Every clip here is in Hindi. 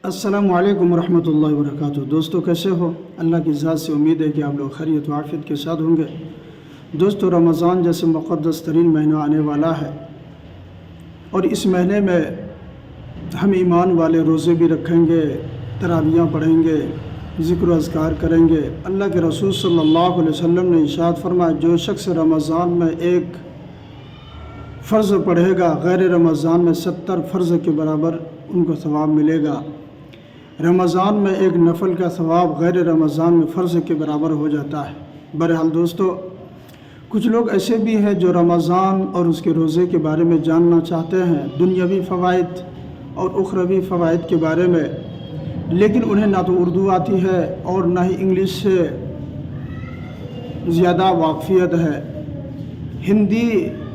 अस्सलामु अलैकुम रहमतुल्लाहि व बरकातुहू। दोस्तों कैसे हो? अल्लाह की ज़ात से उम्मीद है कि आप लोग खैरियत व आफियत के साथ होंगे। दोस्तों रमज़ान जैसे मुक़द्दस तरीन महीना आने वाला है और इस महीने में हम ईमान वाले रोज़े भी रखेंगे, तरावियाँ पढ़ेंगे, ज़िक्र व अज़कार करेंगे। अल्लाह के रसूल सल्लल्लाहु अलैहि वसल्लम ने इरशाद फरमाया, जो शख्स रमज़ान में एक फ़र्ज़ पढ़ेगा गैर रमज़ान में 70 फ़र्ज़ के बराबर उनको सवाब मिलेगा। रमज़ान में एक नफल का सवाब गैर रमज़ान में फ़र्ज़ के बराबर हो जाता है। बहरहाल दोस्तों, कुछ लोग ऐसे भी हैं जो रमज़ान और उसके रोज़े के बारे में जानना चाहते हैं, दुनियावी फ़वाइद और उखरवी फ़वाइद के बारे में, लेकिन उन्हें ना तो उर्दू आती है और ना ही इंग्लिश से ज़्यादा वाक़फ़ियत है। हिंदी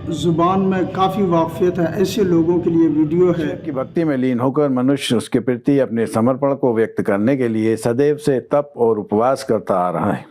ज़ुबान में काफ़ी वाक़फ़ियत है। ऐसे लोगों के लिए वीडियो है कि भक्ति में लीन होकर मनुष्य उसके प्रति अपने समर्पण को व्यक्त करने के लिए सदैव से तप और उपवास करता आ रहा है।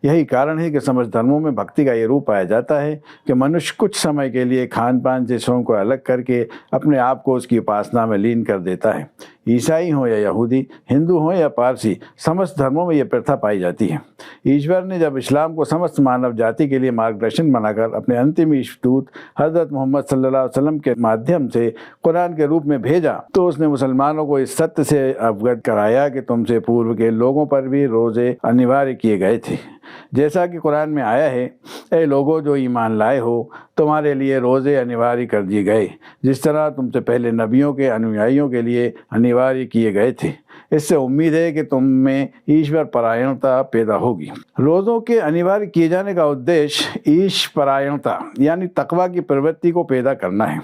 यही कारण है कि समस्त धर्मों में भक्ति का ये रूप पाया जाता है कि मनुष्य कुछ समय के लिए खान पान से स्वयं को अलग करके अपने आप को उसकी उपासना में लीन कर देता है। ईसाई हो या यहूदी, हिंदू हो या पारसी, समस्त धर्मों में यह प्रथा पाई जाती है। ईश्वर ने जब इस्लाम को समस्त मानव जाति के लिए मार्गदर्शन बनाकर अपने अंतिम ईश्वरदूत हज़रत मोहम्मद सल्लल्लाहु अलैहि वसल्लम के माध्यम से कुरान के रूप में भेजा, तो उसने मुसलमानों को इस सत्य से अवगत कराया कि तुमसे पूर्व के लोगों पर भी रोज़े अनिवार्य किए गए थे। जैसा कि कुरान में आया है, ए लोगों जो ईमान लाए हो, तुम्हारे लिए रोज़े अनिवार्य कर दिए गए, जिस तरह तुमसे पहले नबियों के अनुयायियों के लिए अनिवार्य किए गए थे। इससे उम्मीद है कि तुम में ईश्वर परायणता पैदा होगी। रोज़ों के अनिवार्य किए जाने का उद्देश्य ईश परायणता यानी तकवा की प्रवृत्ति को पैदा करना है।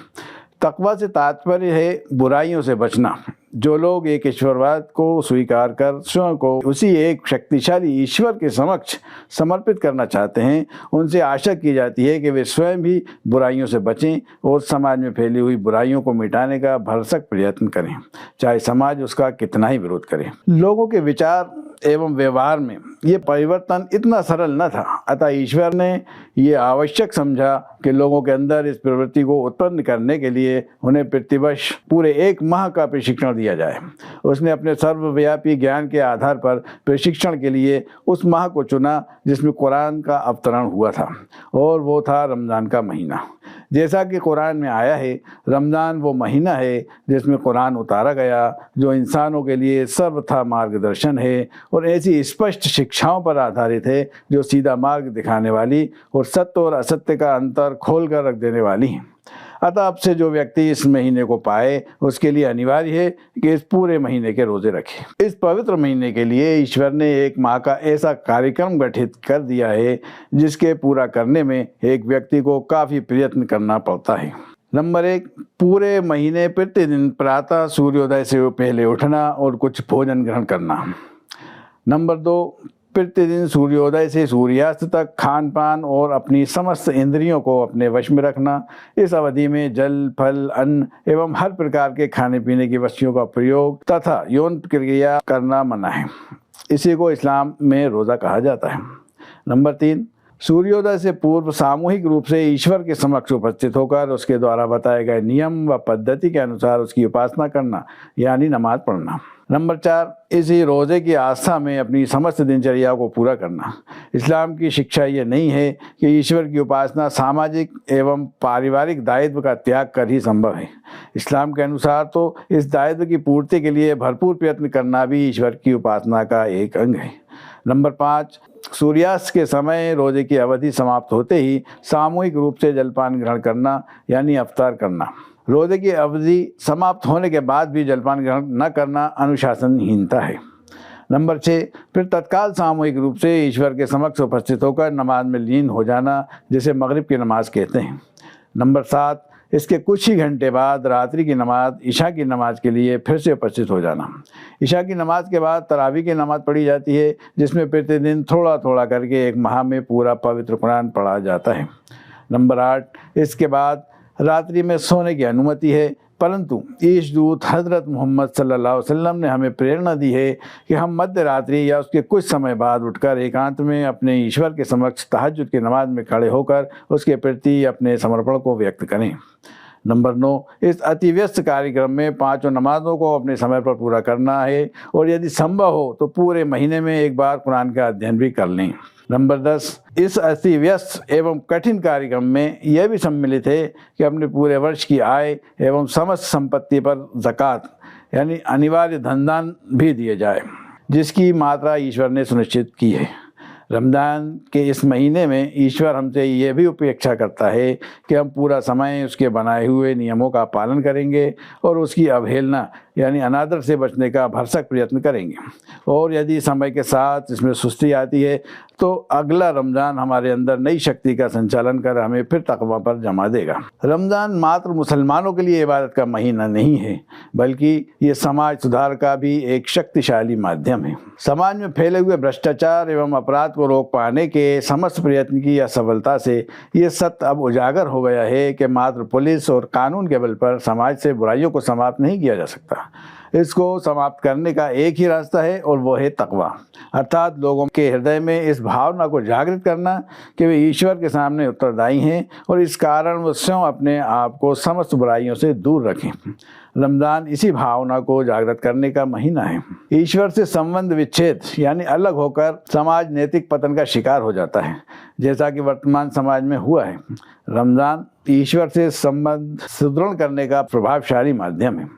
तकवा से तात्पर्य है बुराइयों से बचना। जो लोग एक ईश्वरवाद को स्वीकार कर स्वयं को उसी एक शक्तिशाली ईश्वर के समक्ष समर्पित करना चाहते हैं, उनसे आशा की जाती है कि वे स्वयं भी बुराइयों से बचें और समाज में फैली हुई बुराइयों को मिटाने का भरसक प्रयत्न करें, चाहे समाज उसका कितना ही विरोध करे। लोगों के विचार एवं व्यवहार में ये परिवर्तन इतना सरल न था, अतः ईश्वर ने ये आवश्यक समझा कि लोगों के अंदर इस प्रवृत्ति को उत्पन्न करने के लिए उन्हें प्रतिवर्ष पूरे 1 माह का प्रशिक्षण दिया जाए। उसने अपने सर्वव्यापी ज्ञान के आधार पर प्रशिक्षण के लिए उस माह को चुना जिसमें कुरान का अवतरण हुआ था, और वो था रमज़ान का महीना। जैसा कि कुरान में आया है, रमज़ान वो महीना है जिसमें कुरान उतारा गया, जो इंसानों के लिए सर्वथा मार्गदर्शन है और ऐसी स्पष्ट शिक्षाओं पर आधारित है जो सीधा मार्ग दिखाने वाली और सत्य और असत्य का अंतर खोल कर रख देने वाली हैं। अतः अब से जो व्यक्ति इस महीने को पाए, उसके लिए अनिवार्य है कि इस पूरे महीने के रोज़े रखे। इस पवित्र महीने के लिए ईश्वर ने 1 माह का ऐसा कार्यक्रम गठित कर दिया है जिसके पूरा करने में एक व्यक्ति को काफ़ी प्रयत्न करना पड़ता है। नंबर 1, पूरे महीने प्रतिदिन प्रातः सूर्योदय से पहले उठना और कुछ भोजन ग्रहण करना। नंबर 2, प्रतिदिन सूर्योदय से सूर्यास्त तक खान पान और अपनी समस्त इंद्रियों को अपने वश में रखना। इस अवधि में जल, फल, अन्न एवं हर प्रकार के खाने पीने की वस्तुओं का प्रयोग तथा यौन क्रिया करना मना है। इसी को इस्लाम में रोज़ा कहा जाता है। नंबर 3, सूर्योदय से पूर्व सामूहिक रूप से ईश्वर के समक्ष उपस्थित होकर उसके द्वारा बताए गए नियम व पद्धति के अनुसार उसकी उपासना करना, यानी नमाज पढ़ना। नंबर 4, इसी रोज़े की आस्था में अपनी समस्त दिनचर्या को पूरा करना। इस्लाम की शिक्षा ये नहीं है कि ईश्वर की उपासना सामाजिक एवं पारिवारिक दायित्व का त्याग कर ही संभव है। इस्लाम के अनुसार तो इस दायित्व की पूर्ति के लिए भरपूर प्रयत्न करना भी ईश्वर की उपासना का एक अंग है। नंबर 5, सूर्यास्त के समय रोज़े की अवधि समाप्त होते ही सामूहिक रूप से जलपान ग्रहण करना, यानी अफ्तार करना। रोज़े की अवधि समाप्त होने के बाद भी जलपान ग्रहण न करना अनुशासनहीनता है। नंबर 6, फिर तत्काल सामूहिक रूप से ईश्वर के समक्ष उपस्थित होकर नमाज में लीन हो जाना, जिसे मगरिब की नमाज कहते हैं। नंबर 7, इसके कुछ ही घंटे बाद रात्रि की नमाज इशा की नमाज के लिए फिर से उपस्थित हो जाना। इशा की नमाज के बाद तरावी की नमाज पढ़ी जाती है, जिसमें प्रतिदिन थोड़ा थोड़ा करके 1 माह में पूरा पवित्र कुरान पढ़ा जाता है। नंबर 8, इसके बाद रात्रि में सोने की अनुमति है, परंतु ईशदूत हज़रत मोहम्मद सल्लल्लाहु अलैहि वसल्लम ने हमें प्रेरणा दी है कि हम मध्य रात्रि या उसके कुछ समय बाद उठकर एकांत में अपने ईश्वर के समक्ष तहज्जुद की नमाज में खड़े होकर उसके प्रति अपने समर्पण को व्यक्त करें। नंबर 9, इस अति व्यस्त कार्यक्रम में 5 नमाजों को अपने समय पर पूरा करना है और यदि संभव हो तो पूरे महीने में एक बार कुरान का अध्ययन भी कर लें। नंबर 10, इस अति व्यस्त एवं कठिन कार्यक्रम में यह भी सम्मिलित है कि अपने पूरे वर्ष की आय एवं समस्त संपत्ति पर ज़कात यानी अनिवार्य धनदान भी दिए जाए, जिसकी मात्रा ईश्वर ने सुनिश्चित की है। रमज़ान के इस महीने में ईश्वर हमसे ये भी अपेक्षा करता है कि हम पूरा समय उसके बनाए हुए नियमों का पालन करेंगे और उसकी अवहेलना यानी अनादर से बचने का भरसक प्रयत्न करेंगे। और यदि समय के साथ इसमें सुस्ती आती है तो अगला रमज़ान हमारे अंदर नई शक्ति का संचालन कर हमें फिर तक़वा पर जमा देगा। रमज़ान मात्र मुसलमानों के लिए इबादत का महीना नहीं है, बल्कि ये समाज सुधार का भी एक शक्तिशाली माध्यम है। समाज में फैले हुए भ्रष्टाचार एवं अपराध को रोक पाने के समस्त प्रयत्न की असफलता से ये सत्य अब उजागर हो गया है कि मात्र पुलिस और कानून के बल पर समाज से बुराइयों को समाप्त नहीं किया जा सकता। इसको समाप्त करने का एक ही रास्ता है और वो है तक़वा, अर्थात लोगों के हृदय में इस भावना को जागृत करना कि वे ईश्वर के सामने उत्तरदायी हैं और इस कारण वो स्वयं अपने आप को समस्त बुराइयों से दूर रखें। रमज़ान इसी भावना को जागृत करने का महीना है। ईश्वर से संबंध विच्छेद यानी अलग होकर समाज नैतिक पतन का शिकार हो जाता है, जैसा कि वर्तमान समाज में हुआ है। रमज़ान ईश्वर से संबंध सुदृढ़ करने का प्रभावशाली माध्यम है।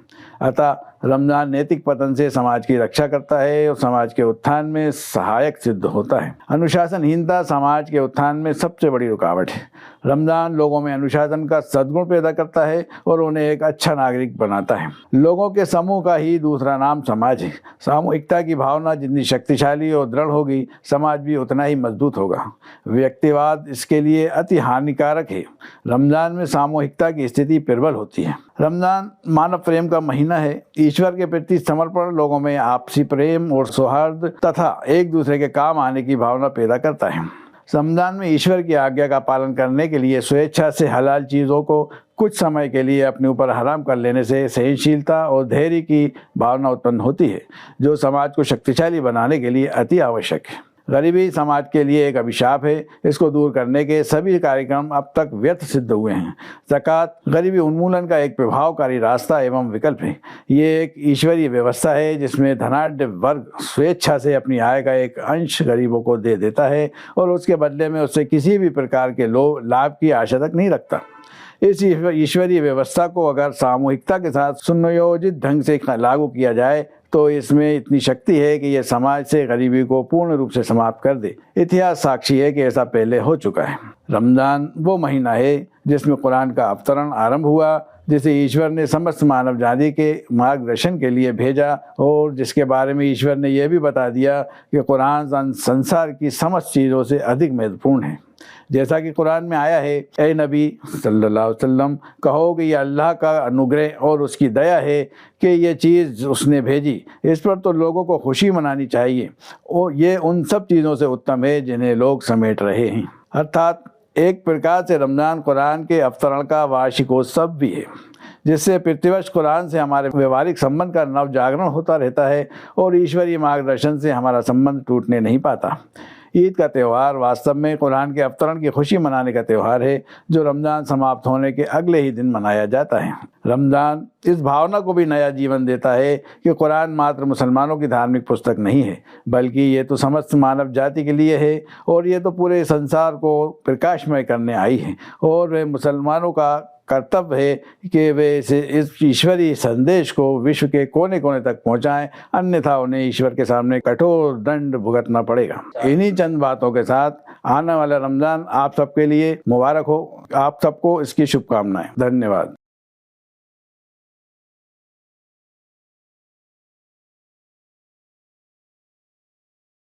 अतः रमज़ान नैतिक पतन से समाज की रक्षा करता है और समाज के उत्थान में सहायक सिद्ध होता है। अनुशासनहीनता समाज के उत्थान में सबसे बड़ी रुकावट है। रमज़ान लोगों में अनुशासन का सद्गुण पैदा करता है और उन्हें एक अच्छा नागरिक बनाता है। लोगों के समूह का ही दूसरा नाम समाज है। सामूहिकता की भावना जितनी शक्तिशाली और दृढ़ होगी, समाज भी उतना ही मजबूत होगा। व्यक्तिवाद इसके लिए अति हानिकारक है। रमज़ान में सामूहिकता की स्थिति प्रबल होती है। रमज़ान मानव प्रेम का महीना है। ईश्वर के प्रति समर्पण लोगों में आपसी प्रेम और सौहार्द तथा एक दूसरे के काम आने की भावना पैदा करता है। रमज़ान में ईश्वर की आज्ञा का पालन करने के लिए स्वेच्छा से हलाल चीज़ों को कुछ समय के लिए अपने ऊपर हराम कर लेने से सहनशीलता और धैर्य की भावना उत्पन्न होती है, जो समाज को शक्तिशाली बनाने के लिए अति आवश्यक है। गरीबी समाज के लिए एक अभिशाप है। इसको दूर करने के सभी कार्यक्रम अब तक व्यर्थ सिद्ध हुए हैं। ज़कात गरीबी उन्मूलन का एक प्रभावकारी रास्ता एवं विकल्प है। ये एक ईश्वरीय व्यवस्था है जिसमें धनाढ्य वर्ग स्वेच्छा से अपनी आय का एक अंश गरीबों को दे देता है और उसके बदले में उससे किसी भी प्रकार के लाभ की आशा तक नहीं रखता। इस ईश्वरीय व्यवस्था को अगर सामूहिकता के साथ सुनियोजित ढंग से लागू किया जाए तो इसमें इतनी शक्ति है कि यह समाज से गरीबी को पूर्ण रूप से समाप्त कर दे। इतिहास साक्षी है कि ऐसा पहले हो चुका है। रमज़ान वो महीना है जिसमें कुरान का अवतरण आरंभ हुआ, जिसे ईश्वर ने समस्त मानव जाति के मार्गदर्शन के लिए भेजा और जिसके बारे में ईश्वर ने यह भी बता दिया कि कुरान संसार की समस्त चीज़ों से अधिक महत्वपूर्ण है। जैसा कि कुरान में आया है, ए नबी सल्लल्लाहु अलैहि वसल्लम, कहो कि यह अल्लाह का अनुग्रह और उसकी दया है कि ये चीज़ उसने भेजी। इस पर तो लोगों को खुशी मनानी चाहिए और ये उन सब चीज़ों से उत्तम है जिन्हें लोग समेट रहे हैं। अर्थात एक प्रकार से रमज़ान कुरान के अवतरण का वार्षिकोत्सव भी है, जिससे प्रतिवर्ष कुरान से हमारे व्यवहारिक संबंध का नव जागरण होता रहता है और ईश्वरीय मार्गदर्शन से हमारा संबंध टूटने नहीं पाता। ईद का त्यौहार वास्तव में कुरान के अवतरण की खुशी मनाने का त्यौहार है, जो रमज़ान समाप्त होने के अगले ही दिन मनाया जाता है। रमज़ान इस भावना को भी नया जीवन देता है कि कुरान मात्र मुसलमानों की धार्मिक पुस्तक नहीं है, बल्कि ये तो समस्त मानव जाति के लिए है और ये तो पूरे संसार को प्रकाशमय करने आई है और वे मुसलमानों का कर्तव्य है कि वे इस ईश्वरीय संदेश को विश्व के कोने कोने तक पहुंचाएं, अन्यथा उन्हें ईश्वर के सामने कठोर दंड भुगतना पड़ेगा। इन्हीं चंद बातों के साथ आने वाला रमज़ान आप सबके लिए मुबारक हो। आप सबको इसकी शुभकामनाएं। धन्यवाद।